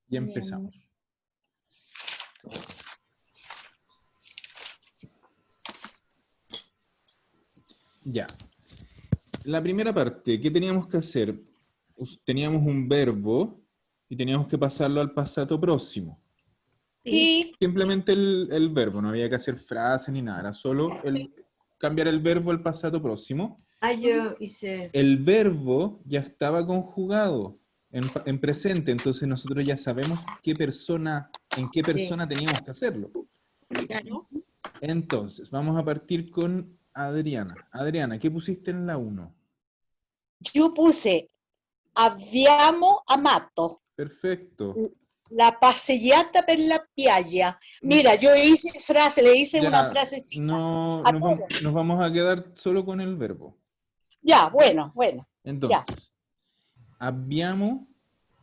Y empezamos. Ya. La primera parte, ¿qué teníamos que hacer? Teníamos un verbo y teníamos que pasarlo al pasado próximo. Sí. Simplemente el verbo, no había que hacer frases ni nada, era solo cambiar el verbo al pasado próximo. Ah, yo hice... El verbo ya estaba conjugado en presente, entonces nosotros ya sabemos en qué persona teníamos que hacerlo. Claro. Entonces, vamos a partir con Adriana. Adriana, ¿qué pusiste en la 1? Yo puse abbiamo amato Perfecto. la passeggiata per la piaggia. Mira, yo hice frase, le hice una frasecita. Nos vamos a quedar solo con el verbo. Ya, bueno. Entonces, abbiamo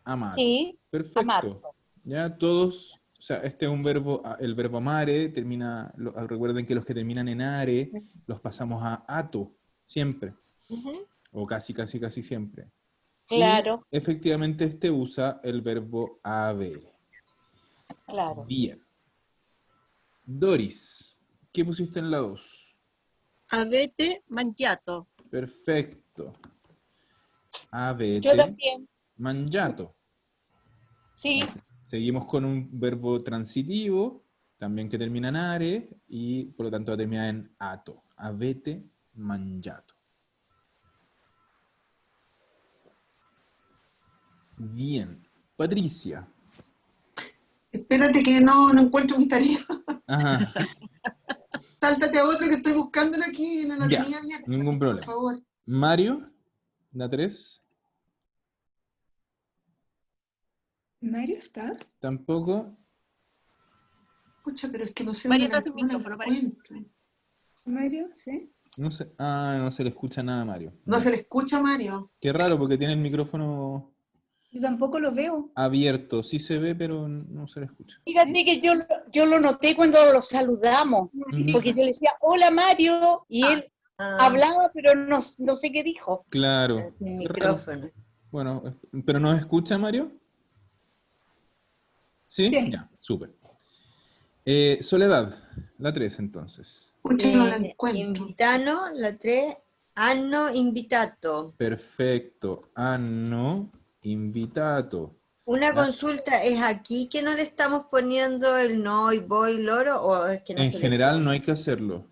amato. Sí, Perfecto. amato. Ya todos, o sea, este es un verbo, el verbo amare termina, recuerden que los que terminan en are los pasamos a ato, siempre. O casi siempre. Claro. Y efectivamente este usa el verbo avere. Claro. Bien. Doris, ¿qué pusiste en la 2? Avete mangiato. Perfecto. Avete Yo también. mangiato. Sí. Seguimos con un verbo transitivo, también que termina en are, y por lo tanto termina en ato. Avete mangiato. Bien. Patricia. Espérate que no encuentro mi tarea. Ajá. Sáltate a otro que estoy buscándola aquí y no la Ya, tenía bien. ningún problema. Por favor. Mario, la 3. ¿Mario está? Tampoco. Escucha, pero es que no sé Mario dónde está sin no la micrófono, parece. encuentro. ¿Mario? ¿Sí? No sé. Ah, no se le escucha nada a Mario. No Ya. se le escucha a Mario. Qué raro porque tiene el micrófono Yo tampoco lo veo. abierto. Sí se ve, pero no se le escucha. Fíjate que yo lo noté cuando lo saludamos, porque yo le decía, hola Mario, y él hablaba, pero no sé qué dijo. Claro. Sin Qué raro. micrófono. Bueno, ¿pero nos escucha, Mario? ¿Sí? Sí. Ya, súper. Soledad, la 3 entonces. Escucha, no la encuentro. Invitano, la 3, hanno invitato. Perfecto. Hanno invitato. Una Ya. consulta, ¿es aquí que no le estamos poniendo el no y voy loro o es que no En se le general pone? no hay que hacerlo.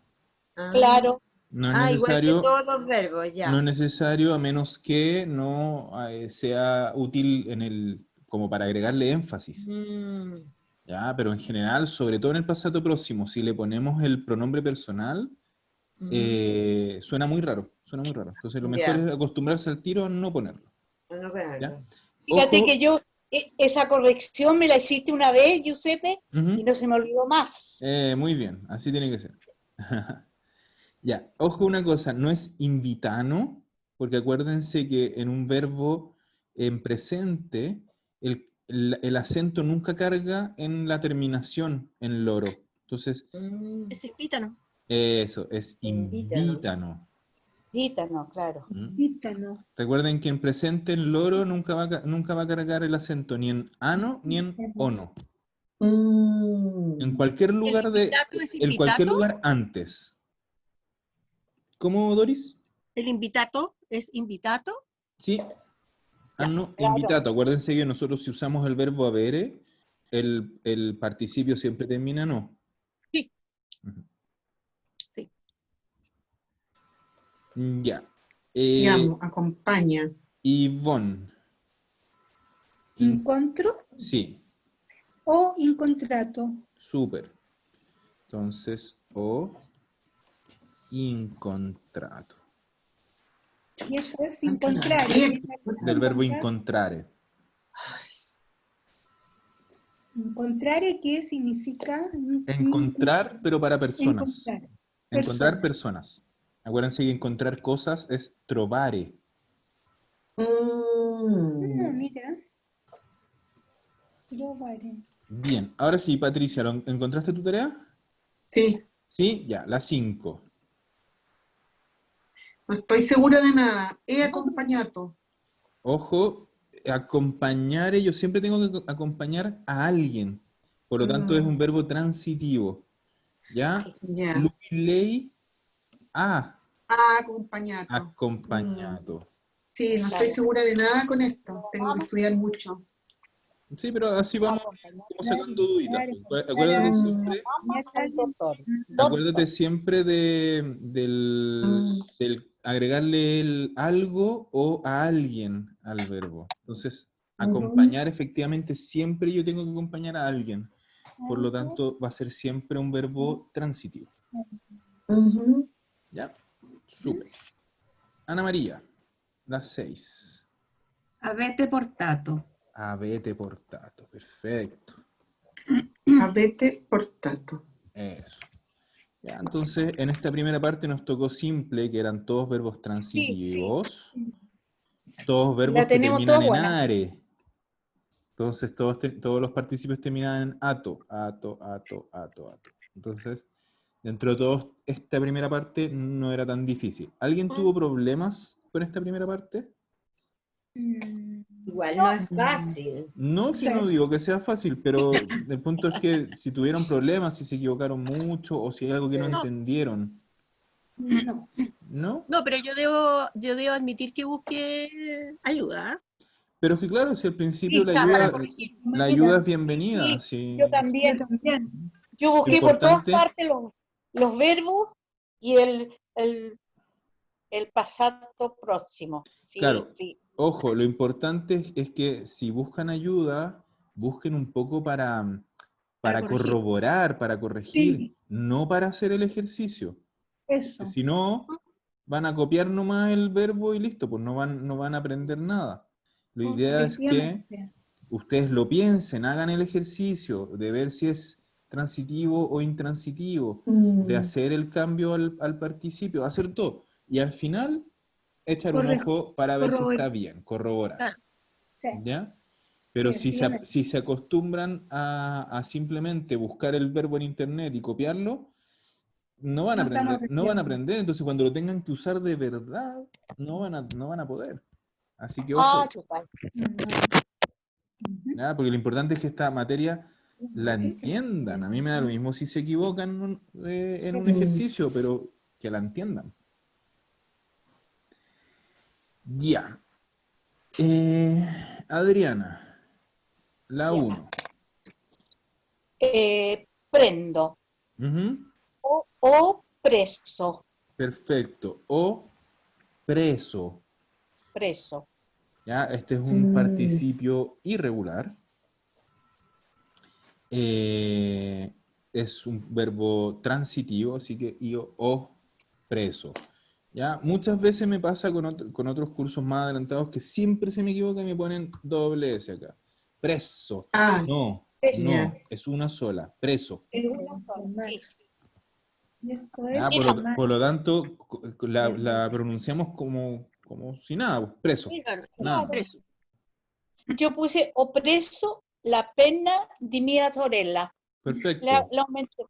Ah. Claro. No es Ah, igual que necesario. todos los verbos, ya. No es necesario a menos que no sea útil como para agregarle énfasis. Mm, Ya, pero en general, sobre todo en el pasado próximo, si le ponemos el pronombre personal, suena muy raro, Entonces lo mejor Ya. es acostumbrarse al tiro a no ponerlo. no con ¿Ya? algo. Fíjate Ojo. que yo, esa corrección me la hiciste una vez, Giuseppe, Ujú. y no se me olvidó más. Muy bien, así tiene que ser. Ya, ojo una cosa, no es invitano, porque acuérdense que en un verbo en presente, el acento nunca carga en la terminación en loro. Entonces, Es invítano. eso, es Invítano. invítano. Gítano, claro. Gitano. Recuerden que en presente el loro nunca va a cargar el acento ni en ano ni en ono. En cualquier ¿El lugar invitato es en cualquier invitato? lugar antes. ¿Cómo, Doris? ¿El invitato es invitato? Sí, Ya. hanno Claro. invitato. Acuérdense que nosotros si usamos el verbo avere, el participio siempre termina en no. Sí. Ujú. Sí. Ya. Te amo, acompaña. Yvonne. ¿Incontro Sí, o incontrato? súper. Entonces, o incontrato. Y eso es encontrar. Del verbo incontrare. Encontrar, ¿qué significa? Encontrar, pero para personas. Encontrar. Encontrar personas. Acuérdense que encontrar cosas es trovare. Mira. Trovare. Bien, ahora sí, Patricia, ¿encontraste tu tarea? Sí, Sí, ya, la 5. no estoy segura de nada. He acompañado. Ojo, acompañar, yo siempre tengo que acompañar a alguien. Por lo tanto, es un verbo transitivo. ¿Ya? Ya. Lui, lei, ha Acompañato. accompagnato. Sí, no estoy segura de nada con esto. Tengo que estudiar mucho. Sí, pero así vamos como sacando duditas. Claro, Acuérdate para siempre, acuérdate siempre del agregarle el algo o a alguien al verbo. Entonces, acompañar efectivamente siempre yo tengo que acompañar a alguien. Por lo tanto, va a ser siempre un verbo transitivo. Ujú. ¿Ya? Súper. Ana María, las 6. Avete portato. Avete portato. Perfecto. Avete portato. Eso. Ya, entonces, en esta primera parte nos tocó simple, que eran todos verbos transitivos. Todos verbos La que tenemos terminan toda en buena. are. Entonces, todos los participios terminan en ato, ato, ato, ato, ato. Entonces, dentro de todo, esta primera parte no era tan difícil. ¿Alguien tuvo problemas con esta primera parte? Igual no es fácil. No, si no digo que sea fácil, pero el punto es que si tuvieron problemas, si se equivocaron mucho, o si hay algo que no No. entendieron, No. ¿no? No, pero yo debo admitir que busqué ayuda. Pero es que claro, si al principio Sí, la para ayuda, corregir. la ayuda es bienvenida. Sí. Yo también. Yo también. Yo busqué por todas Importante. partes los verbos y el pasado próximo. Sí, Claro. sí. Ojo, lo importante es que si buscan ayuda, busquen un poco para Para corregir. corroborar, para corregir, Sí. no para hacer el ejercicio. Eso. Si no, van a copiar nomás el verbo y listo, pues no van a aprender nada. La idea es que Efectivamente. ustedes lo piensen, hagan el ejercicio de ver si es transitivo o intransitivo, de hacer el cambio al participio, hacer todo. Y al final, echar un Correcto. ojo para ver si Corroborar. está bien, corroborar. Claro. Sí. ¿Ya? Pero Sí, efectivamente. si se acostumbran a simplemente buscar el verbo en internet y copiarlo, no van a No estamos aprender, no van a aprendiendo. aprender. Entonces cuando lo tengan que usar de verdad, no van a poder. Así que Ah, ojo, chupa. Ujú. ¿ya? Porque lo importante es que esta materia la entiendan. A mí me da lo mismo si se equivocan en un ejercicio, pero que la entiendan. Ya. Adriana, la Ya. 1. Prendo. O preso. Perfecto. O preso. Preso. ¿Ya? Este es un participio irregular. Es un verbo transitivo, así que io, o, preso. ¿Ya? Muchas veces me pasa con otros cursos más adelantados que siempre se me equivoca y me ponen doble S acá. Preso. Ah, No, Preso. no, es una sola. Preso. Es una sola, sí. Y esto ¿Ya? es Por lo tanto, la pronunciamos como si nada, pues, preso. Claro, Nada. preso. Yo puse o preso la penna di mia sorella. Perfecto. La aumenté.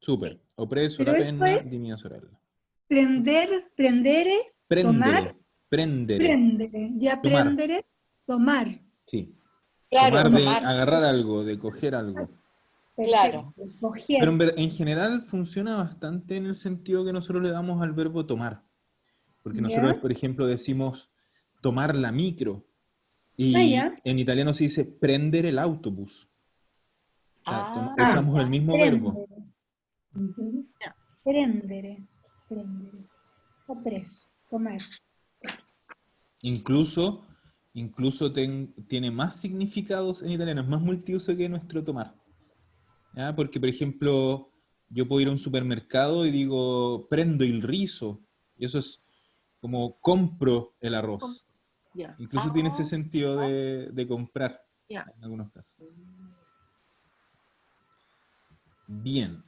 Súper. O preso Pero la esto penna es- di mia sorella. prender, prendere, tomar, Prendere. prendere. Ya Tomar. prendere, tomar. Sí. Claro, Tomar de tomar. agarrar algo, de coger algo. Claro. Perfecto. Coger. Pero en general funciona bastante en el sentido que nosotros le damos al verbo tomar. Porque nosotros, ¿Ya? por ejemplo, decimos tomar la micro. Y ya. en italiano se dice prendere el autobús. O sea, Ah, usamos el mismo verbo. Prendere. Prendere. O preso. Tomar. Incluso tiene más significados en italiano, es más multiuso que nuestro tomar. ¿Ya? Porque, por ejemplo, yo puedo ir a un supermercado y digo, prendo el riso. Y eso es como compro el arroz. Ya. Incluso tiene ese sentido de comprar, Ya. en algunos casos. Bien.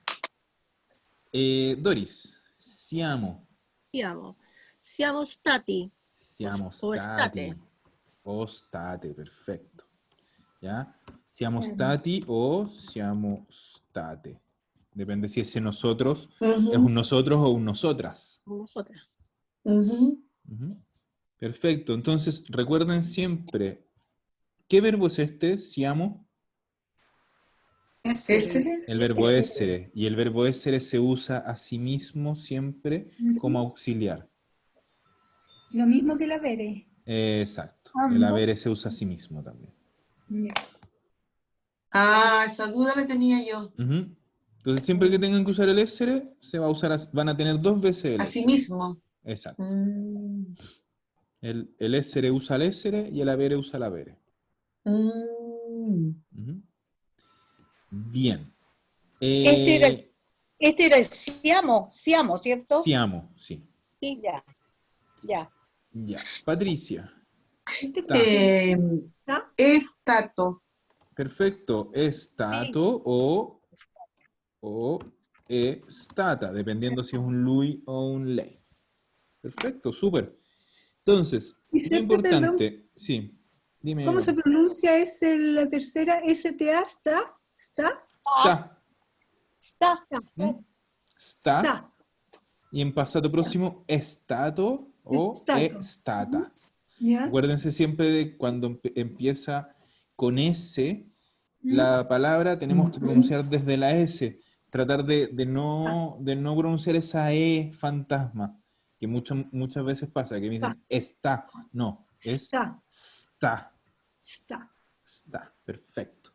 Doris, siamo. Siamo stati. Siamo O stati. state. O state, perfecto. ¿Ya? Siamo stati o siamo state. Depende si es nosotros, es un nosotros o un nosotras. Nosotras. Ujú. Perfecto. Entonces, recuerden siempre ¿Qué verbo es este? Siamo. Ese. El verbo essere. Y el verbo essere se usa a sí mismo siempre como auxiliar. Lo mismo que el avere. Exacto. El avere se usa a sí mismo también. Ya. Ah, esa duda la tenía yo. Ujú. Entonces, siempre que tengan que usar el essere, se va a usar, van a tener dos veces el Así essere. mismo. Exacto. Mm. El essere usa el essere y el avere usa el avere. Mm. Ujú. Bien. Este era el siamo, ¿cierto? Siamo, sí. Sí, ya. Ya. Ya. Patricia. Este Sta. ¿está? Estato. Perfecto. Stato o stata, dependiendo si es un lui o un lei. Perfecto, súper. Entonces, lo Giuseppe, importante, sí, dime. ¿Cómo se pronuncia la tercera? STA, ¿está? ¿Está? Sta. Está. Sta. Está. Y en pasado próximo, estato o Estato. estata. ¿Ya? Acuérdense siempre de cuando empieza con S, la palabra tenemos que pronunciar desde la S. Tratar de no pronunciar esa E fantasma, que muchas veces pasa, que me dicen está. No, es Está. está. Está. Perfecto.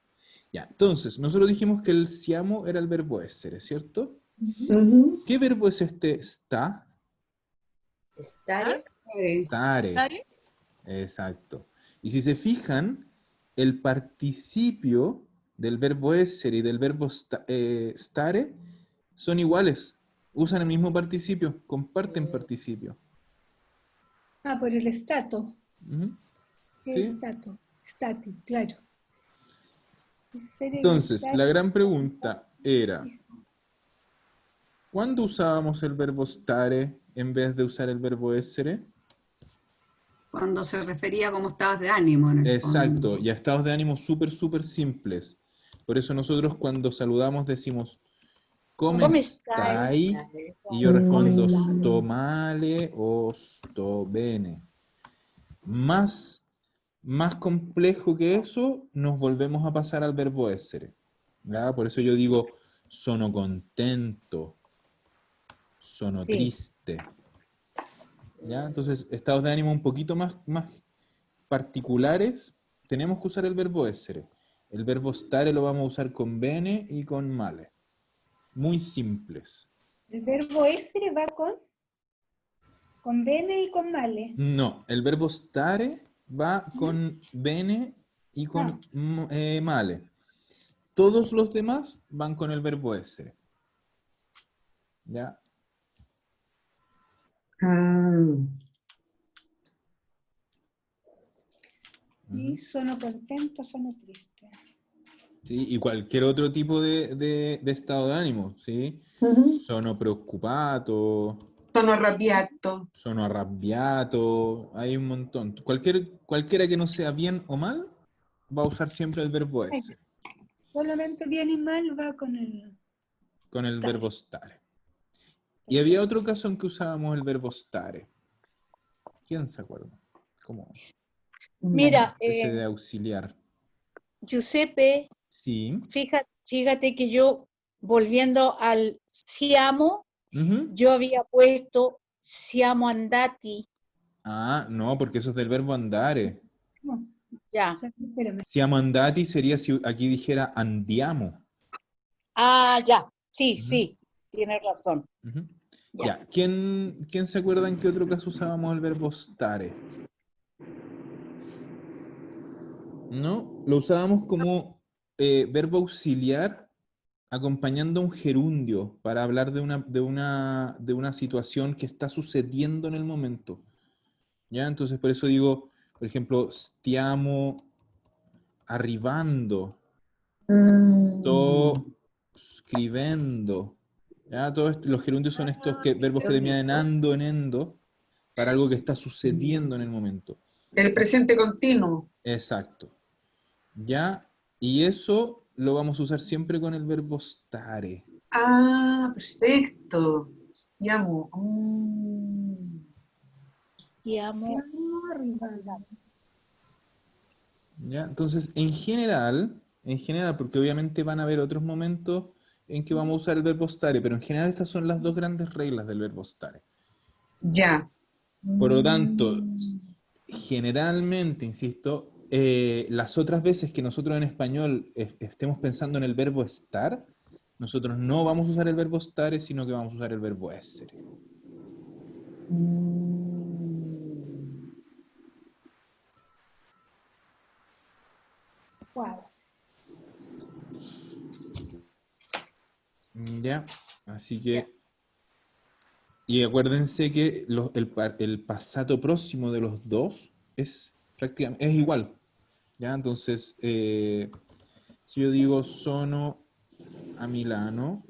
Ya, entonces, nosotros dijimos que el siamo era el verbo essere, ¿cierto? Ujú. ¿Qué verbo es este está? Stare. Stare. ¿Vale? Exacto. Y si se fijan, el participio del verbo essere y del verbo stare son iguales. Usan el mismo participio, comparten participio. Ah, por el estato. Ujú. ¿Qué ¿Sí? estato? Stati, claro. Entonces, la gran pregunta era, ¿cuándo usábamos el verbo stare en vez de usar el verbo essere? Cuando se refería a cómo estabas de ánimo en el Exacto, fondo. y a estados de ánimo súper simples. Por eso nosotros cuando saludamos decimos, ¿cómo ¿Cómo estáis? estáis? Y yo respondo, Mm. sto male o sto bene. Más complejo que eso, nos volvemos a pasar al verbo essere. ¿Ya? Por eso yo digo, sono contento, sono Sí. triste. ¿Ya? Entonces, estados de ánimo un poquito más particulares, tenemos que usar el verbo essere. El verbo stare lo vamos a usar con bene y con male. Muy simples. El verbo essere va con bene y con male. No, el verbo stare va con bene y con male. Todos los demás van con el verbo essere. ¿Ya? Y sono contento, sono triste. ¿Sí? Y cualquier otro tipo de estado de ánimo, ¿sí? Ujú. Sono preoccupato, Sono arrabbiato. sono arrabbiato, hay un montón. Cualquiera que no sea bien o mal, va a usar siempre el verbo essere, Solamente bien y mal va con con el stare. verbo stare. Y había otro caso en que usábamos el verbo stare. ¿Quién se acuerda? ¿Cómo? Mira, Ese de auxiliar. Giuseppe, Sí. fíjate que yo, volviendo al siamo, Ujú. yo había puesto siamo andati. Ah, no, porque eso es del verbo andare. No, Ya. espérame. Siamo andati sería si aquí dijera andiamo. Ah, ya. Sí, Ujú. sí. Tienes razón. Ujú. Ya. Ya. ¿Quién se acuerda en qué otro caso usábamos el verbo stare? ¿No? Lo usábamos como verbo auxiliar acompañando a un gerundio para hablar de una situación que está sucediendo en el momento. ¿Ya? Entonces, por eso digo, por ejemplo, stiamo arrivando, sto scrivendo. ¿Ya? Todos los gerundios son estos verbos que terminan en ando, en endo, para algo que está sucediendo en el momento. El presente continuo. Exacto. ¿Ya? Y eso lo vamos a usar siempre con el verbo stare. Ah, perfecto. Stiamo. Siamo. ¿Ya? Entonces, en general, porque obviamente van a haber otros momentos en que vamos a usar el verbo stare, pero en general estas son las dos grandes reglas del verbo stare. Ya. Por lo tanto, generalmente, insisto, las otras veces que nosotros en español estemos pensando en el verbo estar, nosotros no vamos a usar el verbo stare, sino que vamos a usar el verbo essere. Wow. Ya, así que... Y acuérdense que el pasado próximo de los dos es prácticamente es igual. ¿Ya? Entonces, si yo digo sono a Milano,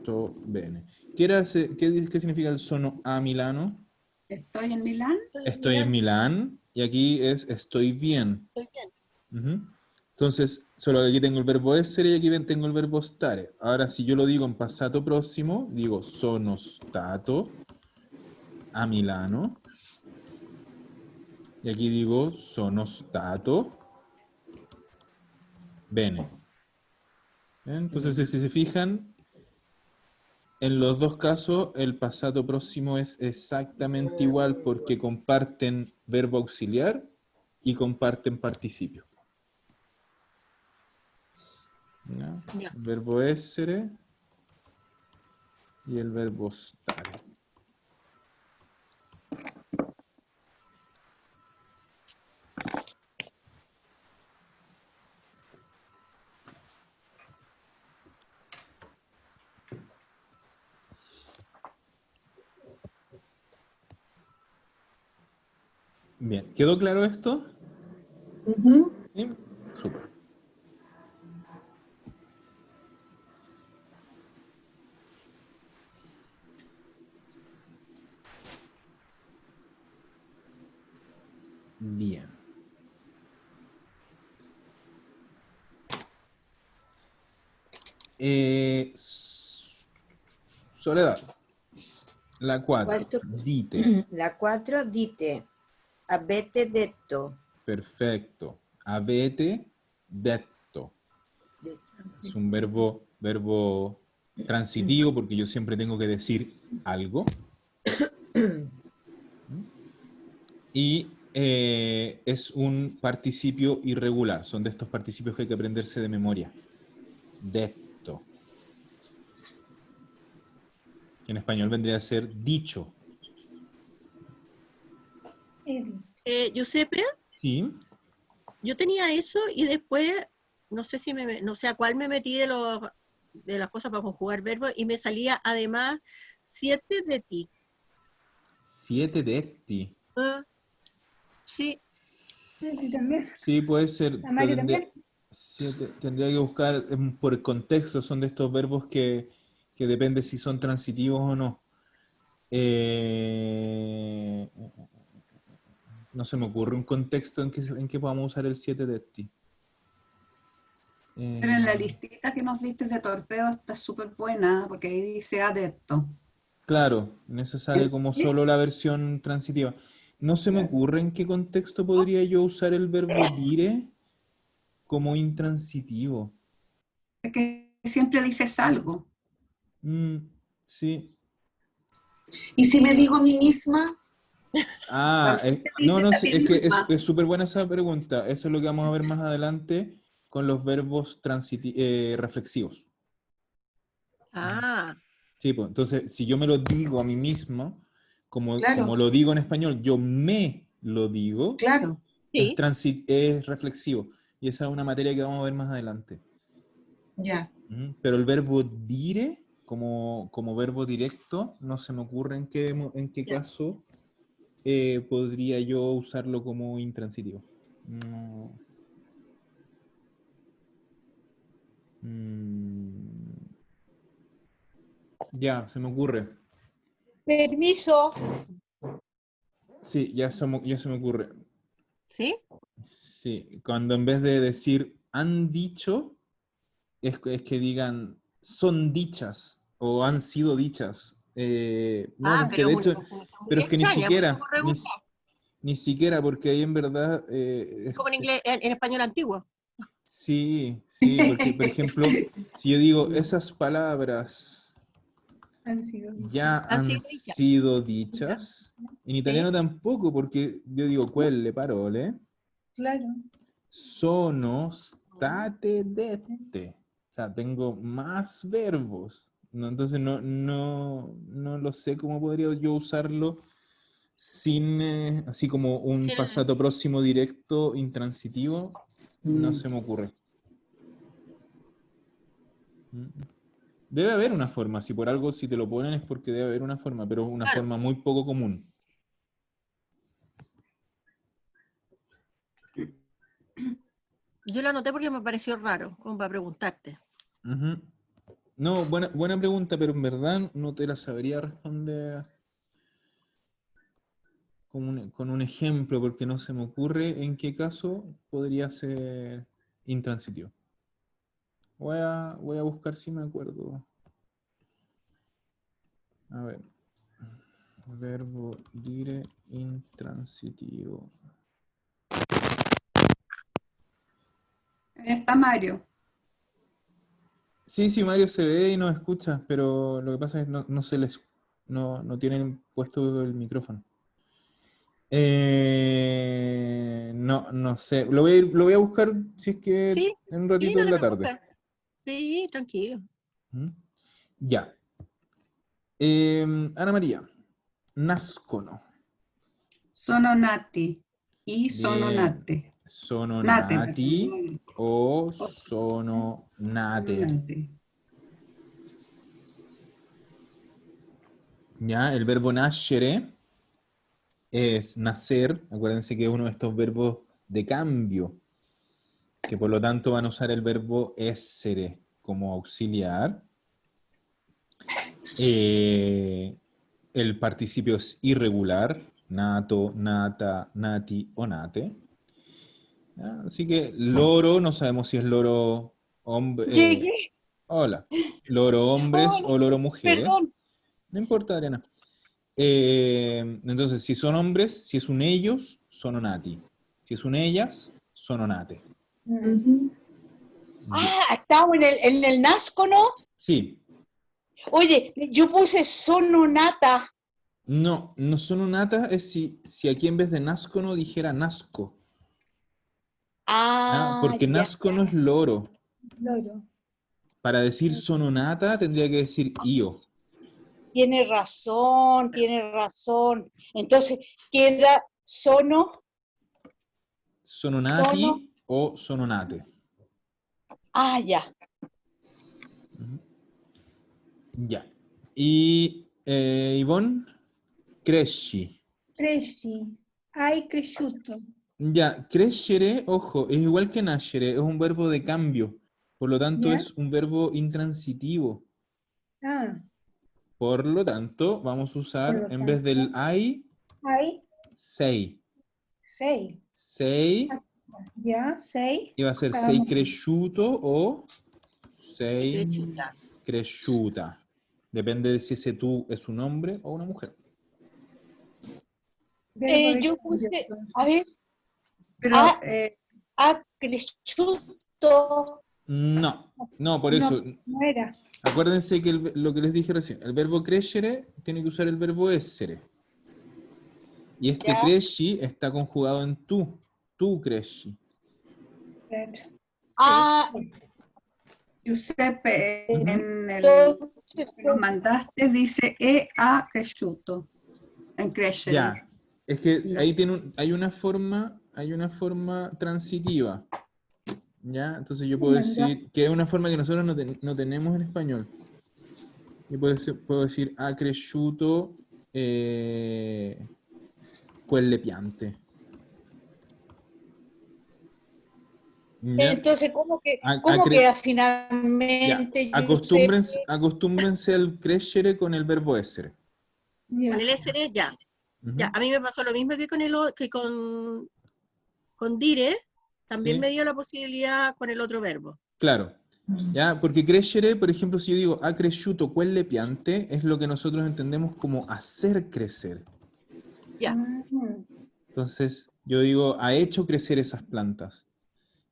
sto bene. ¿Qué significa el sono a Milano? Estoy en Milán. Estoy en Milán, y aquí es estoy bien. Estoy bien. Ujú. Entonces, solo que aquí tengo el verbo essere y aquí tengo el verbo stare. Ahora, si yo lo digo en pasado próximo, digo sono stato a Milano. Y aquí digo sono stato bene. Entonces, si se fijan, en los dos casos el pasado próximo es exactamente igual porque comparten verbo auxiliar y comparten participio. ¿Ya? Ya. El verbo essere y el verbo stare. Bien, ¿quedó claro esto? Ujú. ¿Sí? Súper. Bien. Soledad. La 4. Cuarto. Dite. La 4, dite. Avete detto. Perfecto. Avete detto. Es un verbo transitivo porque yo siempre tengo que decir algo. Y es un participio irregular. Son de estos participios que hay que aprenderse de memoria. Detto. Que en español vendría a ser dicho. Giuseppe, Sí. yo tenía eso y después, no sé no sé a cuál me metí de las cosas para conjugar verbos y me salía además 7 de ti. 7 detti. Ah, sí, Sí, también. Sí, puede ser. A Mario también. Tendría que buscar por el contexto. Son de estos verbos que depende si son transitivos o no. No se me ocurre un contexto en que podamos usar el 7 detti. Pero en la listita que nos diste de torpeo está súper buena, porque ahí dice adepto. Claro, en eso sale como solo la versión transitiva. No se me ocurre en qué contexto podría yo usar el verbo dire como intransitivo. Es que siempre dices algo. Sí. ¿Y si me digo a mí misma? Ah, También te no, dices a sí, ti es que misma. es súper buena esa pregunta. Eso es lo que vamos a ver más adelante con los verbos reflexivos. ah, Sí, pues, entonces, si yo me lo digo a mí mismo, como Claro, lo digo en español, yo me lo digo, claro. sí, es reflexivo. Y esa es una materia que vamos a ver más adelante. Ya. Pero el verbo dire, como verbo directo, no se me ocurre en qué ya. caso podría yo usarlo como intransitivo. No. Ya, se me ocurre. Permiso. Sí, ya se me ocurre. ¿Sí? Sí, cuando en vez de decir han dicho, es que digan son dichas o han sido dichas. No, Ah, porque pero de es una hecho, conjugación muy pero es que ni extraña, muy siquiera, poco rebuscada. Ni siquiera, porque ahí en verdad... Como en inglés, en español antiguo. sí, sí, porque por ejemplo, si yo digo esas palabras Han sido. ya Han han sido dichas. sido dichas, en italiano tampoco, porque yo digo quelle parole Claro. sono state dette. O sea, tengo más verbos. ¿No? Entonces no lo sé cómo podría yo usarlo sin, así como un Sí, passato próximo directo intransitivo. No se me ocurre. Debe haber una forma. Si por algo, si te lo ponen es porque debe haber una forma, pero una Claro. forma muy poco común. yo lo anoté porque me pareció raro, como para preguntarte. Ujú. No, buena pregunta, pero en verdad no te la sabría responder con un ejemplo, porque no se me ocurre en qué caso podría ser intransitivo. Voy a buscar si me acuerdo. A ver. Verbo dire intransitivo. Está Mario. Sí, Mario se ve y nos escucha, pero lo que pasa es que no se les no tienen puesto el micrófono. No sé. Lo voy a buscar si es que Sí, en un sí, ratito no en te la tarde. preocupes. Sí, tranquilo. ¿Mm? Ya. Ana María. Nascono. Sono nati. Y sono Bien. nate. Sono Nate, nati perdón. o O sono nate. nate. Ya, el verbo nascere es nacer. Acuérdense que es uno de estos verbos de cambio, que por lo tanto van a usar el verbo essere como auxiliar. El participio es irregular, nato, nata, nati o nate. ¿Ya? Así que loro, no sabemos si es loro hombre, Llegué. hola, loro hombres Hola, o loro mujeres. perdón. No importa, Adriana. Entonces, si son hombres, si es un ellos, sono nati. Si es un ellas, sono nate. Mm. Bien. Estamos en el Nasco, ¿no? Sí, Oye, yo puse sononata. no sono nata es si aquí en vez de nascono dijera nasco. ¿Ya? Porque Ya. nasco no es loro. Loro. Para decir sononata tendría que decir io. Tiene razón, tiene razón. Entonces, queda sono, Sononati o sononate. ya. Ujú. Ya. Y Ivonne, cresci. Cresci. Hai cresciuto. Ya, crescere, ojo, es igual que nascere, es un verbo de cambio. Por lo tanto, ¿Ya? es un verbo intransitivo. Ah, Por lo tanto, vamos a por usar, lo en vez del tanto, ai, hay sei. 6. Sei, ¿Ya? 6. y va a ser sei Estábamos. cresciuto o sei Cresciuta. cresciuta. Depende de si ese tú es un hombre o una mujer. Verbo de Yo cambio, puse, entonces. a ver, Pero cresciuto. No, por No, eso. no era. Acuérdense que lo que les dije recién, el verbo crescere tiene que usar el verbo essere. Y este Ya. cresci está conjugado en tú cresci. Ver. Giuseppe, Ujú. en el Entonces, que nos mandaste dice ha cresciuto. En crescere. Ya, es que No. ahí hay una forma transitiva. ¿Ya? Entonces yo puedo decir que es una forma que nosotros no tenemos en español. Yo puedo decir ha cresciuto quelle piante. ¿Ya? entonces, ¿cómo Ha- ha cómo cre- queda Ya, finalmente, Giuseppe? acostúmbrense al crescere con el verbo essere. Ya. Con el SR ya. Ujú. Ya, a mí me pasó lo mismo que con dire, también Sí, me dio la posibilidad con el otro verbo. claro. Ya, porque crescere, por ejemplo, si yo digo ha cresciuto quelle piante, es lo que nosotros entendemos como hacer crecer. Ya. Mm. Entonces, yo digo, ha hecho crecer esas plantas.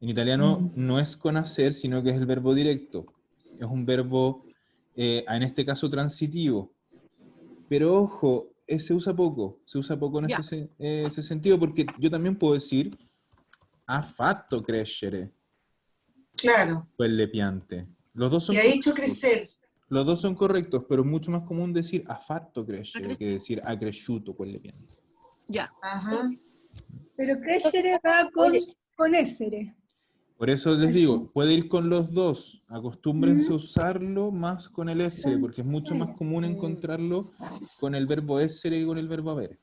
En italiano no es con hacer, sino que es el verbo directo. Es un verbo, en este caso, transitivo. Pero ojo, se usa poco en Ya. ese sentido, porque yo también puedo decir, ha fatto crescere Claro. quelle piante. Los dos son Que ha hecho correctos. crecer. Los dos son correctos, pero es mucho más común decir ha fatto crescere que decir ha cresciuto quelle piante. Ya. Ajá. Pero crescere va con essere. Por eso les digo, puede ir con los dos. Acostúmbrense a usarlo más con el essere, porque es mucho más común encontrarlo con el verbo essere y con el verbo avere.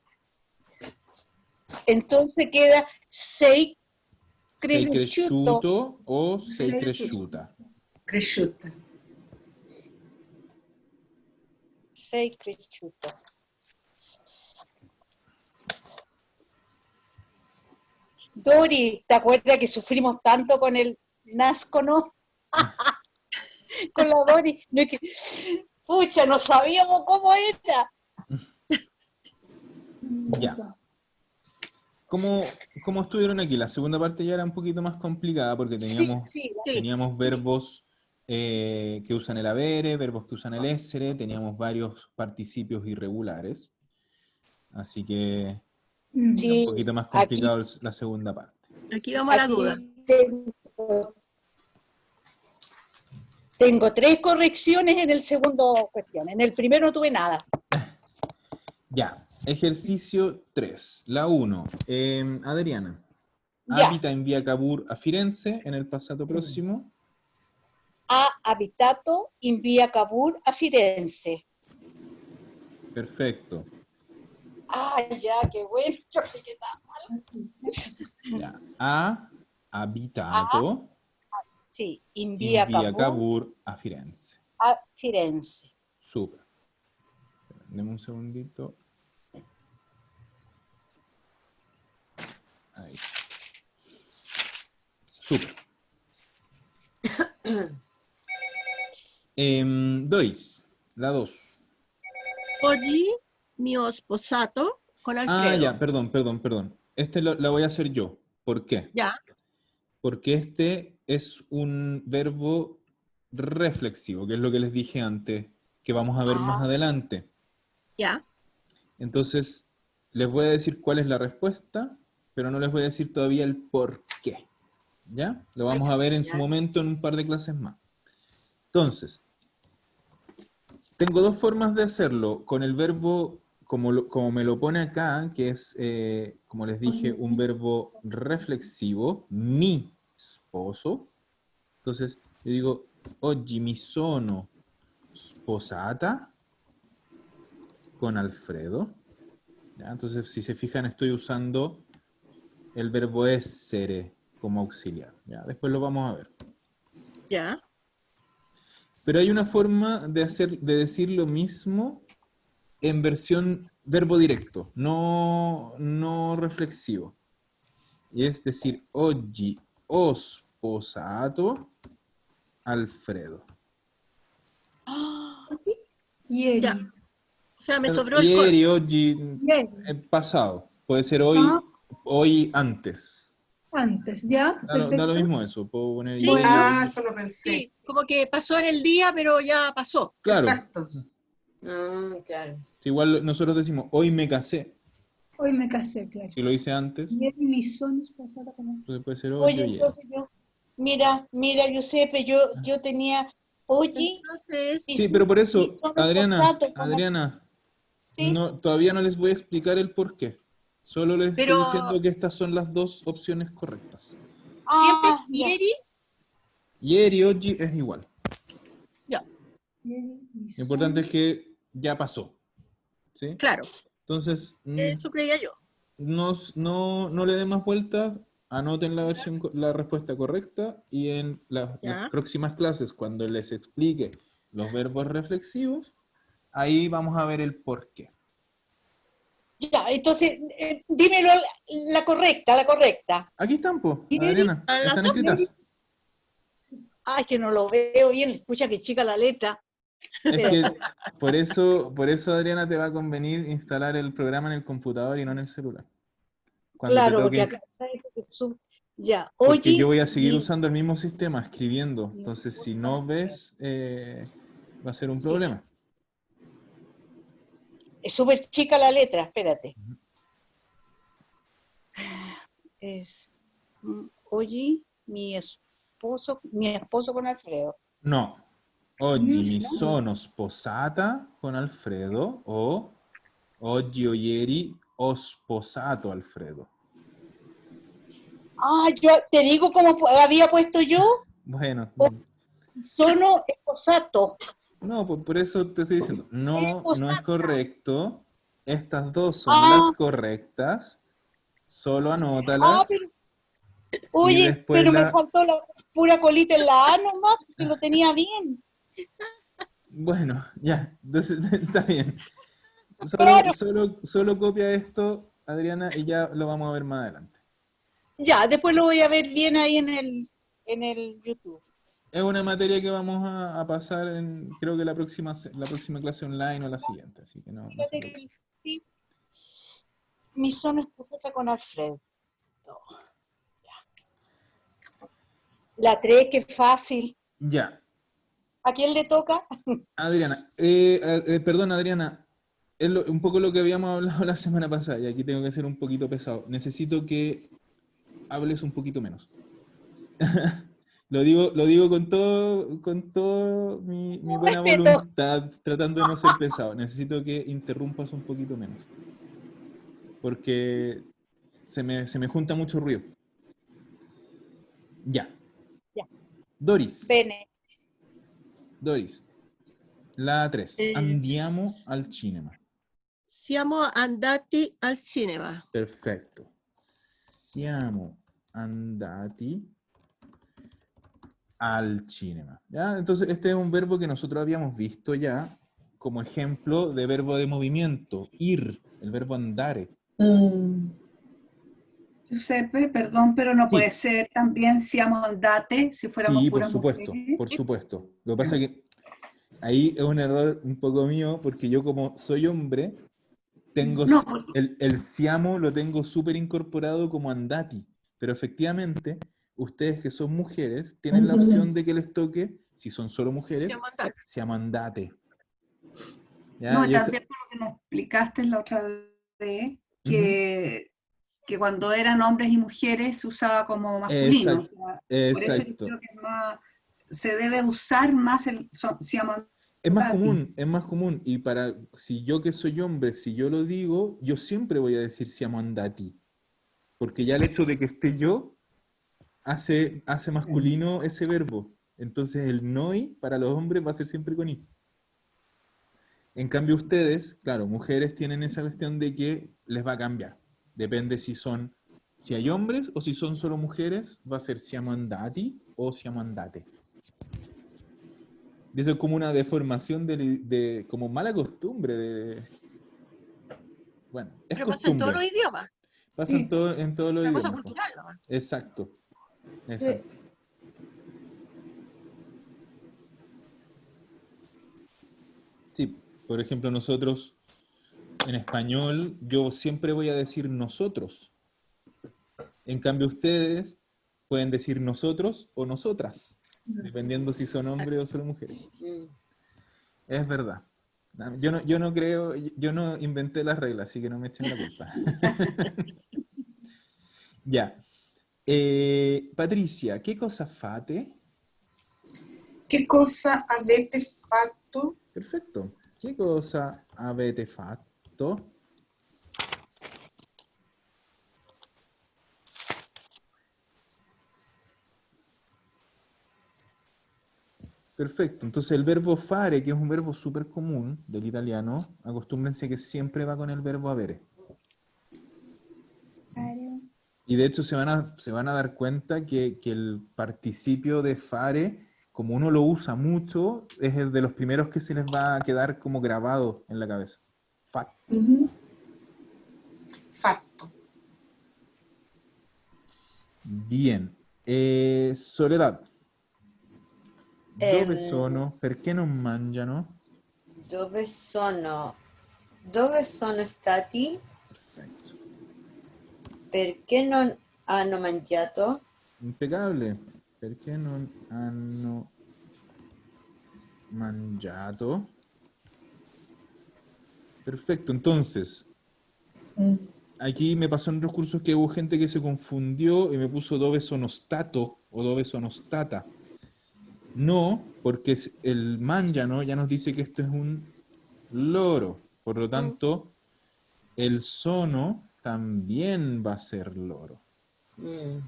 Entonces queda sei Sei cresciuto. cresciuto o sei cresciuta. Cresciuta. Sei cresciuto. Dori, ¿te acuerdas que sufrimos tanto con el Nascono? Con la Dori. No es que, pucha, no sabíamos cómo era. Ya. ¿Cómo estuvieron aquí? La segunda parte ya era un poquito más complicada porque teníamos, Sí. teníamos verbos que usan el avere, verbos que usan el essere, teníamos varios participios irregulares. Así que Sí, un poquito más complicado la segunda parte. Aquí vamos a la duda. Tengo 3 correcciones en el segundo cuestión. En el primero no tuve nada. Ya, ejercicio 3. La 1. Adriana. Ya. Abita in via Cavour a Firenze en el pasado próximo. Ha abitato in via Cavour a Firenze. Perfecto. Ah, ya, qué bueno. Yo creí que estaba mal. Ya. Ha abitato Sí, in in via via Cavour Cavour a Firenze. a Firenze. Súper. Deme un segundito. Ahí. Súper. Dois. La 2. Oggi mio sposato con Alfredo. Ah, ya, perdón. La voy a hacer yo. ¿Por qué? Ya. Porque este es un verbo reflexivo, que es lo que les dije antes, que vamos a ver más adelante. Ya. Entonces, les voy a decir cuál es la respuesta, pero no les voy a decir todavía el por qué. ¿Ya? Lo vamos a ver en su momento en un par de clases más. Entonces, tengo dos formas de hacerlo. Con el verbo, como me lo pone acá, que es, como les dije, un verbo reflexivo, mi sposo. Entonces, yo digo, oggi mi sono sposata con Alfredo. ¿Ya? Entonces, si se fijan, estoy usando el verbo essere como auxiliar. ¿Ya? Después lo vamos a ver. Ya. Pero hay una forma de decir lo mismo en versión verbo directo, no reflexivo. Y es decir, oggi ho sposato Alfredo. Ieri. Ya. O sea, me sobró el Ieri, oggi, Ieri. pasado. Puede ser hoy antes. Antes, ¿ya? Da lo Perfecto. mismo eso. Puedo poner Sí. ieri, Ah, oggi. eso lo pensé. Sí, como que pasó en el día, pero ya pasó. Claro. Exacto. Claro. Igual nosotros decimos, hoy me casé. Hoy me casé, claro. Si lo hice antes, Ieri mi sono sposata con Alfredo. entonces puede ser hoy Oye, o ieri. entonces mira, Giuseppe, yo tenía, oye, Entonces, Sí, pero por eso, Son Adriana, sposato, como- ¿sí? todavía no les voy a explicar el por qué. Solo les Pero- estoy diciendo que estas son las dos opciones correctas. siempre Ah, ya. ieri, Ieri, oggi es igual. ya, Ieri mi Lo importante es sono. que ya pasó. ¿Sí? claro. Entonces, Eso creía yo. no le den más vueltas, anoten la respuesta correcta y en las Ya. próximas clases, cuando les explique los verbos reflexivos, ahí vamos a ver el por qué. Ya, entonces, dímelo la correcta. Aquí están, po, Ieri, Adriana, a las están dos. escritas. Ay, que no lo veo bien, escucha que chica la letra. Es que por eso, Adriana, te va a convenir instalar el programa en el computador y no en el celular. Cuando te Claro, porque toque, acá sabes que ya, porque yo oye, voy a seguir usando el mismo sistema, escribiendo. Entonces, si no ves, va a ser un sí, problema. es súper chica la letra, espérate. Es, oye, mi esposo con Alfredo. No. Oggi mi ¿No? sono sposata con Alfredo o oggi o ieri ho sposato Alfredo. Ah, yo te digo cómo había puesto yo, Bueno, sono esposato. no, por eso te estoy diciendo, no es correcto. Estas dos son las Ah, correctas. Solo pero, anótalas y oye, después pero me la... faltó la pura colita en la A nomás, que lo tenía bien. Bueno, ya, entonces, está bien. Claro. Solo copia esto, Adriana, y ya lo vamos a ver más adelante. Ya, después lo voy a ver bien ahí en el YouTube. Es una materia que vamos a pasar en, creo que la próxima clase online o la siguiente, así que no se Fíjate preocupe. que sí, mi sono esposata con Alfredo. La 3, que fácil. Ya, ¿A quién le toca? Adriana, perdón, Adriana, es un poco lo que habíamos hablado la semana pasada, y aquí tengo que ser un poquito pesado. Necesito que hables un poquito menos. Lo digo con todo mi Un buena respeto. voluntad, tratando de no ser pesado. Necesito que interrumpas un poquito menos, porque se me junta mucho ruido. Ya. Ya. Doris, Bene. la 3. Eh, Andiamo al cinema. Siamo andati al cinema. Perfetto. Siamo andati al cinema. ¿Ya? Entonces, este es un verbo que nosotros habíamos visto ya como ejemplo de verbo de movimiento. Ir, el verbo andare. Giuseppe, perdón, pero no puede Sí, ser también siamo andate si fuéramos sí, por puras supuesto, mujeres. por supuesto. Lo que pasa es que ahí es un error un poco mío, porque yo como soy hombre, tengo No, porque el siamo lo tengo súper incorporado como andati, pero efectivamente, ustedes que son mujeres, tienen la opción de que les toque, si son solo mujeres, Siamo andati. siamo andate. ¿Ya? no, y Y eso, también por lo que nos explicaste la otra vez, ujú, que cuando eran hombres y mujeres se usaba como masculino. O exacto, sea, por eso yo exacto. creo que es más, se debe usar más siamo andati. Es más común, y si yo que soy hombre, si yo lo digo, yo siempre voy a decir siamo andati, porque ya el hecho de que esté yo hace masculino ese verbo. Entonces el noi para los hombres va a ser siempre con i. En cambio ustedes, claro, mujeres tienen esa cuestión de que les va a cambiar. Depende si hay hombres o si son solo mujeres, va a ser siamo andati o siamo andate. Y eso es como una deformación como mala costumbre. Bueno, es Pero pasa en todos los costumbre. idiomas. Pasa en todos los Una cosa idiomas. cultural, ¿no? Exacto. Exacto. Sí, por ejemplo, nosotros en español, yo siempre voy a decir nosotros. En cambio, ustedes pueden decir nosotros o nosotras, dependiendo si son hombres o solo mujeres. Es verdad. Yo no creo, yo no inventé las reglas, así que no me echen la culpa. Ya. Patricia, ¿qué cosa fate? ¿Qué cosa avete fatto? Perfecto. ¿Qué cosa avete fatto? Perfecto. Entonces el verbo fare, que es un verbo súper común del italiano, acostúmbrense que siempre va con el verbo avere. Y de hecho se van a dar cuenta que el participio de fare, como uno lo usa mucho, es el de los primeros que se les va a quedar como grabado en la cabeza. Fatto. Fatto. Bien. Soledad. Dove sono? Perché non mangiano? Dove sono stati? Perfetto. Perché non hanno mangiato? Impecable. Perché non hanno mangiato? Perfecto, entonces, aquí me pasó en otros cursos que hubo gente que se confundió y me puso dove sono stato o dove sono stata. No, porque el mangiano ya nos dice que esto es un loro. Por lo tanto, el sono también va a ser loro. Mm.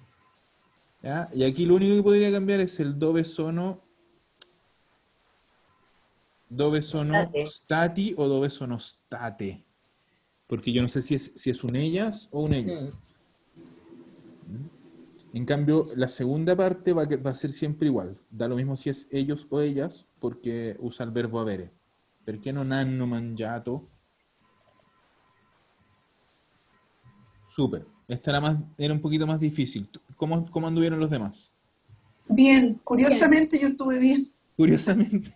¿Ya? Y aquí lo único que podría cambiar es el dove sono State. stati o dove sono state. Porque yo no sé si es un ellas o un ellos. Mm. En cambio, la segunda parte va a ser siempre igual. Da lo mismo si es ellos o ellas, porque usa el verbo avere. Perché non hanno mangiato? Súper. Esta era un poquito más difícil. ¿Cómo anduvieron los demás? Bien, curiosamente yo estuve bien. Curiosamente.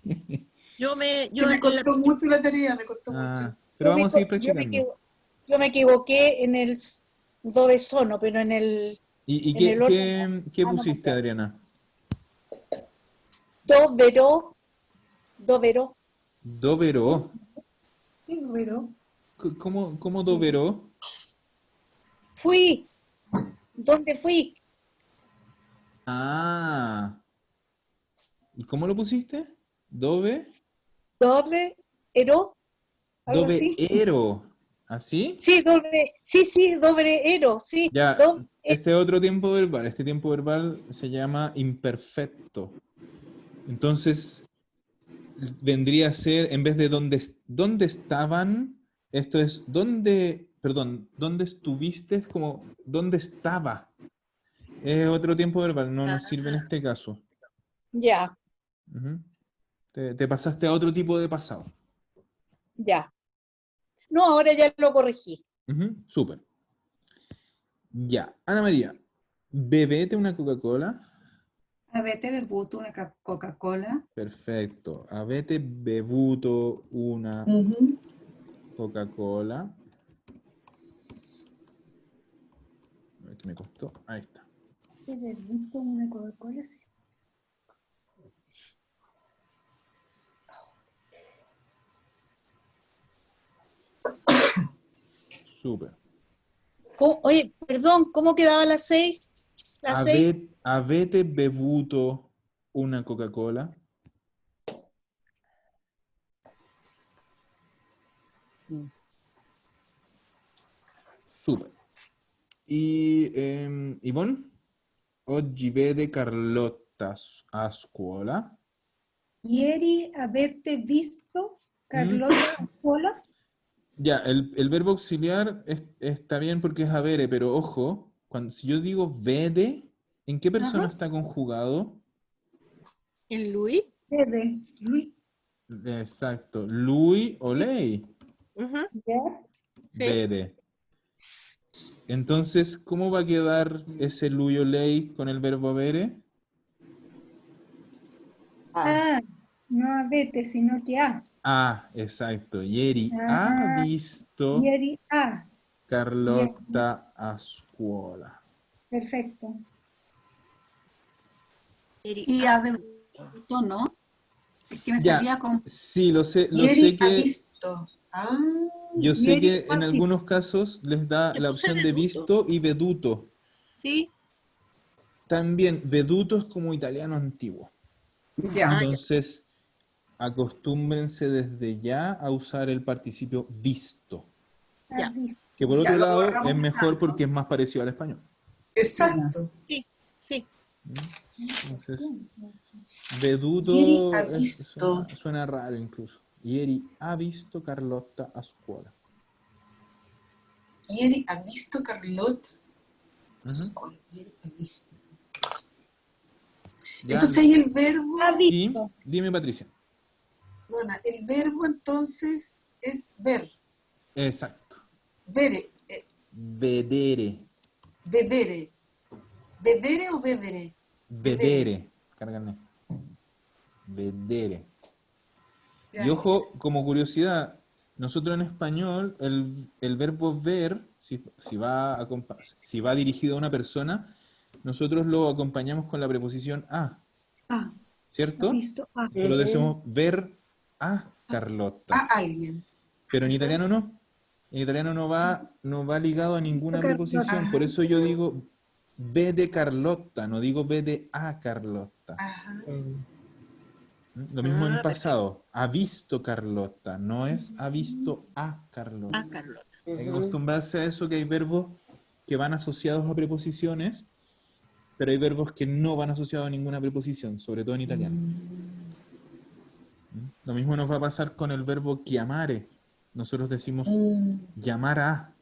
Yo Que me costó mucho la tarea, me costó mucho. Pero Yo me vamos a seguir equivo- yo me practicando. equivo- yo me equivoqué en el dove sono, pero en el ¿Y en el otro no. qué Ah, no, pusiste, mangiato. Adriana? Dovero, dovero. Doveró. Sí, pero ¿Cómo doveró? Fui. ¿Dónde fui? Ah. ¿Y cómo lo pusiste? Dove. Dovero, algo así. Doveero. ¿Así? Sí, dovero, sí. Ya, este otro tiempo verbal. Este tiempo verbal se llama imperfecto. Entonces, vendría a ser, en vez de dónde estaban, esto es ¿dónde estuviste? Es como, ¿dónde estaba? Es otro tiempo verbal, no nos sirve en este caso. Ya, Ujú. Te pasaste a otro tipo de pasado. ya. No, ahora ya lo corregí. Ujú, súper. Ya, Ana María, bebete una Coca-Cola. Avete bevuto una Coca-Cola? Perfecto. Avete bevuto una Ujú. Coca-Cola. A ver qué me costó. Ahí está. he visto una Coca-Cola, sí. Súper. Oye, perdón, ¿cómo quedaba las 6? Las 6. Avete bevuto una Coca-Cola. Super. Y Ivonne, oggi vede Carlotta a scuola. Ieri avete visto Carlota a scuola? Ya, el verbo auxiliar está bien porque es avere, pero ojo, si yo digo vede, ¿en qué persona Ajá. está conjugado? ¿En Luis? Vede. Lui. Exacto, lui o lei, Ujú, Ya. vede. Entonces, ¿cómo va a quedar ese lui o lei con el verbo avere? Ah, Ah, no avete, sino que a. Ah, exacto. Ieri ha Ah, visto ieri a. Ya, Carlotta a scuola. perfecto. Y bevuto, ¿no? Es que me Ya, salía con sí, lo sé Ieri ha que visto. Ah, yo sé Ieri que en ha algunos casos les da Le la puse opción de veduto. visto y veduto. Sí. También, veduto es como italiano antiguo. ya. Ah, ya. Entonces, acostúmbrense desde ya a usar el participio visto. Ha Ya. visto. Que por Ya, otro lo lado borramos es de mejor tanto. porque es más parecido al español. exacto. Sí, sí. Entonces, Ieri veduto ha visto. suena raro incluso. Ieri ha visto Carlotta a scuola. Ieri ha visto Carlota. Ujú. Ieri ha visto. Ya, Entonces ahí el verbo, Ha y visto. dime, Patricia. Dona, el verbo entonces es ver, Exacto. vere, Vedere. vedere. ¿Vedere o vedere? Vedere. Cárgame. Vedere. Y Gracias. ojo, como curiosidad, nosotros en español el verbo ver Si va dirigido a una persona, nosotros lo acompañamos con la preposición a, Ah, ¿cierto? visto. Ah, Solo decimos ver a Carlotta. A alguien. Pero en italiano no. En italiano no va ligado a ninguna preposición. Por eso yo digo vede Carlotta, no digo vede a Carlotta. Ajá. Lo mismo en Ah, pasado. Ha visto Carlotta, no es ha visto a Carlotta. Ah, Carlota. Hay que acostumbrarse a eso, que hay verbos que van asociados a preposiciones, pero hay verbos que no van asociados a ninguna preposición, sobre todo en italiano. Lo mismo nos va a pasar con el verbo chiamare. Nosotros decimos llamar a.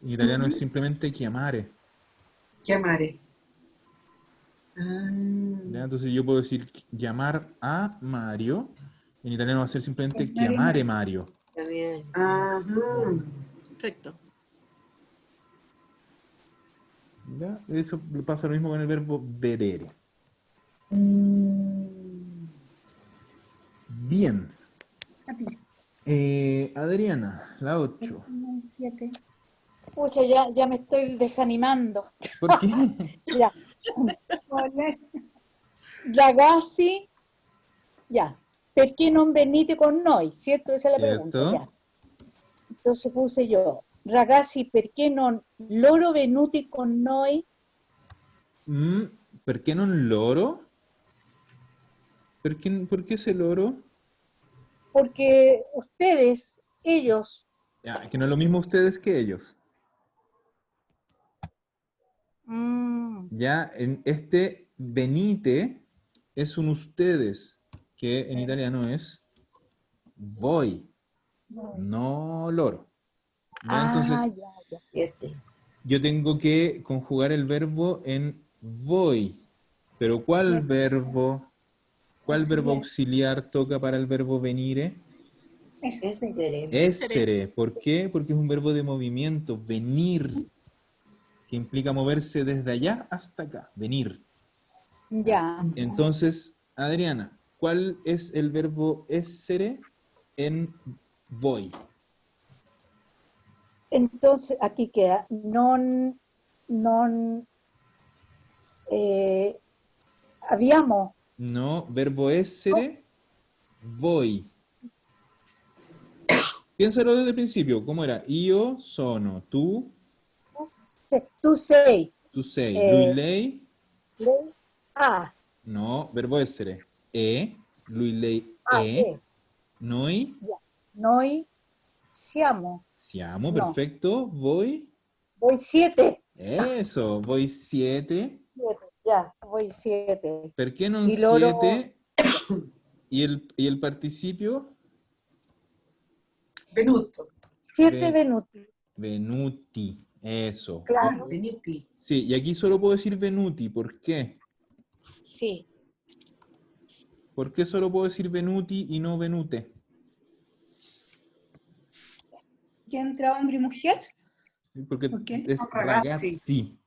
En italiano es simplemente chiamare. Chiamare. ¿Ya? Entonces yo puedo decir llamar a Mario. En italiano va a ser simplemente chiamare Mario. También. Ajá. Perfecto. ¿Ya? Eso pasa lo mismo con el verbo vedere. Bien. Adriana, la 8. 7. Pucha, ya me estoy desanimando. ¿Por qué? Ya. Ragazzi, ya. Perché non venite con noi? ¿Cierto? Esa es la Cierto. pregunta. Ya. Entonces puse yo, ragazzi, perché non loro venuti con noi? ¿Perché non loro? ¿Por qué ese loro? Porque ustedes, ellos, Ya, que no es lo mismo ustedes que ellos. Ya, en este venite es un ustedes, que en italiano es voi, no loro. ¿Ya? Entonces, yo tengo que conjugar el verbo en voi. Pero ¿cuál verbo auxiliar toca para el verbo venire? Essere. ¿Por qué? Porque es un verbo de movimiento, venir, que implica moverse desde allá hasta acá, venir. ya. Entonces, Adriana, ¿cuál es el verbo essere en voi? Entonces, aquí queda, habíamos, No, verbo essere, voi. Piénsalo desde el principio, ¿cómo era? Io sono, tú sei, sei, lui, lei. No, verbo essere. Lui, lei, è. Noi noi siamo, siamo, No. perfecto. Voi. voi siete, Eso, voi siete. ya, voi siete. Perché non Y loro- siete? ¿Y el participio? Venuto. Siete Ven- venuti, Venuti. Eso. claro, Venuti. Sí, y aquí solo puedo decir venuti. ¿Por qué? sí. ¿Por qué solo puedo decir venuti y no venute? ¿Ya entra hombre y mujer? Sí, porque Ok. es Ragazzi. ragazzi.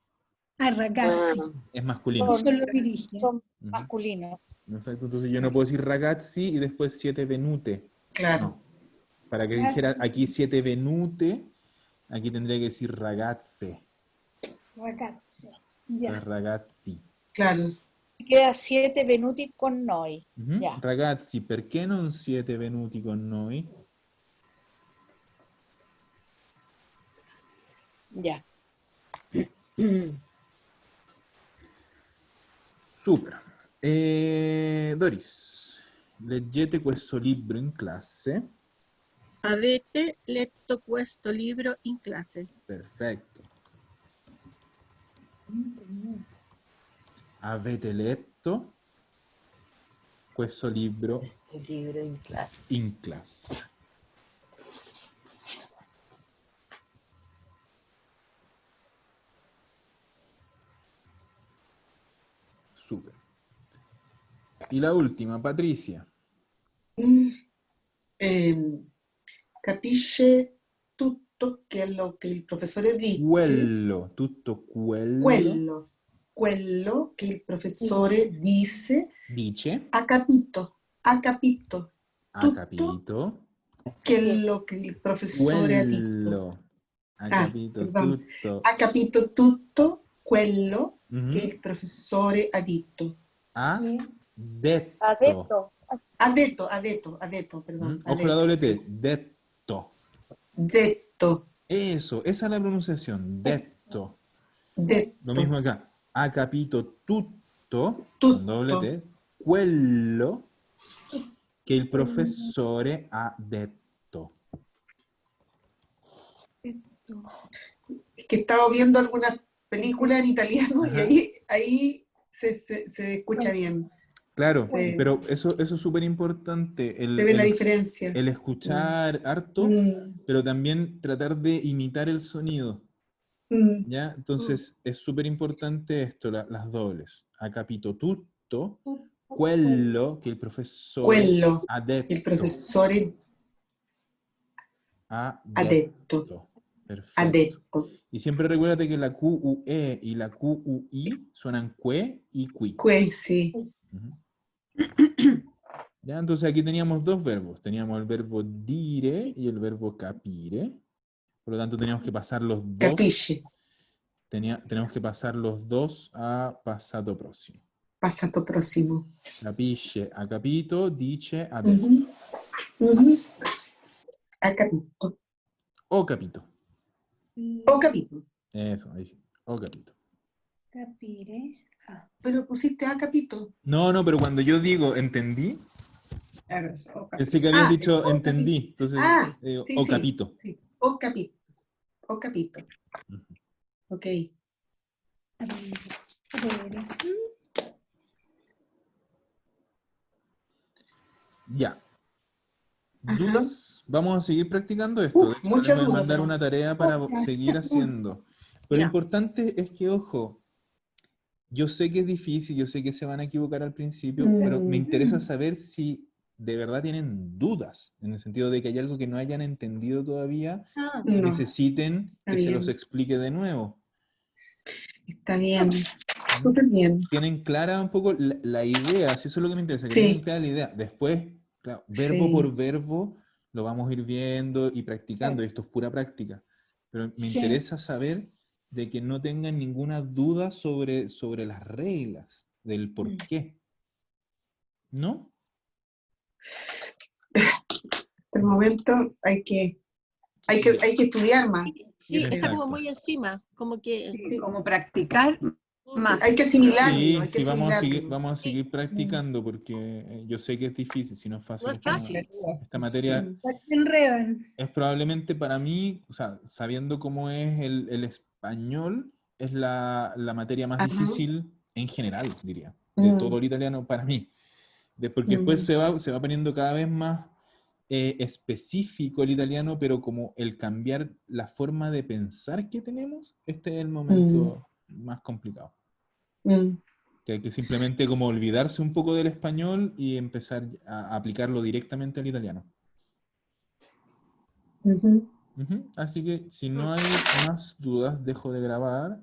A ragazzi. Es masculino. Eso lo dirige. Son Ujú. masculinos. Exacto, entonces yo no puedo decir ragazzi y después 7 venute. Claro. No. Para que dijera aquí 7 venute, aquí tendría que decir ragazze. Ragazzi. Es Ya. ragazzi. Claro. Queda siete venuti con noi. Ujú. Ya. Ragazzi, perché non siete venuti con noi? Ya. Super. Doris, leggete questo libro in classe. Avete letto questo libro in classe? Perfetto. Avete letto questo libro Este libro en clase. in classe. Super. Y la última, Patricia. Capisce tutto quello che il professore dice. Quello, tutto quello. Quello che il professore dice. Dice, Ha capito. ha Tutto capito, quello che il professore ha detto. quello A capito perdón. tutto. Ha capito tutto quello Ujú. che il professore ha detto. Ha Sí. detto. Adepto. Ha detto, perdón. Ujú. Ha Ojo la detto, doble sí. T. Detto. Detto, Eso, esa es la pronunciación. Detto. Lo detto, mismo acá. Ha capito tutto, tutto. con doble T, quello che il professore ha detto. Es que estaba viendo algunas películas en italiano y Ajá. ahí se escucha bien. Claro, Sí. pero eso es súper importante, Se ve la diferencia. el escuchar harto, Mm, pero también tratar de imitar el sonido, mm. ¿ya? Entonces es súper importante esto, las dobles. Ha capito tutto, quello che il professore Quello ha il detto. professore Ha ha detto. Ha Perfecto. detto. Y siempre recuérdate que la QUE y la QUI suenan que y qui. Sì. Ujú. Ya, entonces aquí teníamos dos verbos. Teníamos el verbo dire y el verbo capire. Por lo tanto, teníamos que pasar los dos. Capisci? Tenemos que pasar los dos a passato próximo. Passato prossimo. Capisce, ha capito, dice, ha detto. Mhm. Ha capito. Ho capito. Ho capito. Eso, ahí sí. Ho capito. Capire. Ah. Pero pusiste ha capito. No, pero cuando yo digo entendí, Claro, es o pensé que habías dicho ho entendí. capito. Entonces, Sí, ho sí. capito. Sí. Ho capito. Ho capito. Ujú. Ok. Capire. Ya. Ajá. ¿Dudas? Vamos a seguir practicando esto. De hecho, Mucha les voy a duda, mandar pero- una tarea para seguir haciendo. Pero lo Ya. importante es que, ojo, yo sé que es difícil, yo sé que se van a equivocar al principio, pero me Mm. interesa saber si de verdad tienen dudas, en el sentido de que hay algo que no hayan entendido todavía Ah, y No, necesiten está que se los bien. explique de nuevo. Está bien. Súper bien. ¿Tienen clara un poco la idea? Si eso es lo que me interesa, que Sí. tengan clara la idea. Después, claro, verbo Sí. por verbo, lo vamos a ir viendo y practicando, y esto es pura práctica. Pero me Sí. interesa saber de que no tengan ninguna duda sobre las reglas, del por qué. ¿No? Hasta el momento hay que estudiar más. Sí, yo creo. está como Exacto. muy encima, como que Sí, como practicar más. Hay que asimilarlo, Sí, hay que sí, asimilarlo. vamos a seguir practicando porque yo sé que es difícil, si no es fácil. no es fácil. Esta materia Mm. se enredan. es probablemente para mí, o sea, sabiendo cómo es el español, es la materia más Ajá. difícil en general, diría, de Mm. todo el italiano para mí. Porque después se va poniendo cada vez más específico el italiano, pero como el cambiar la forma de pensar que tenemos, este es el momento más complicado. Mm. Que hay que simplemente como olvidarse un poco del español y empezar a aplicarlo directamente al italiano. Ujú. Ujú. Así que si no hay más dudas, dejo de grabar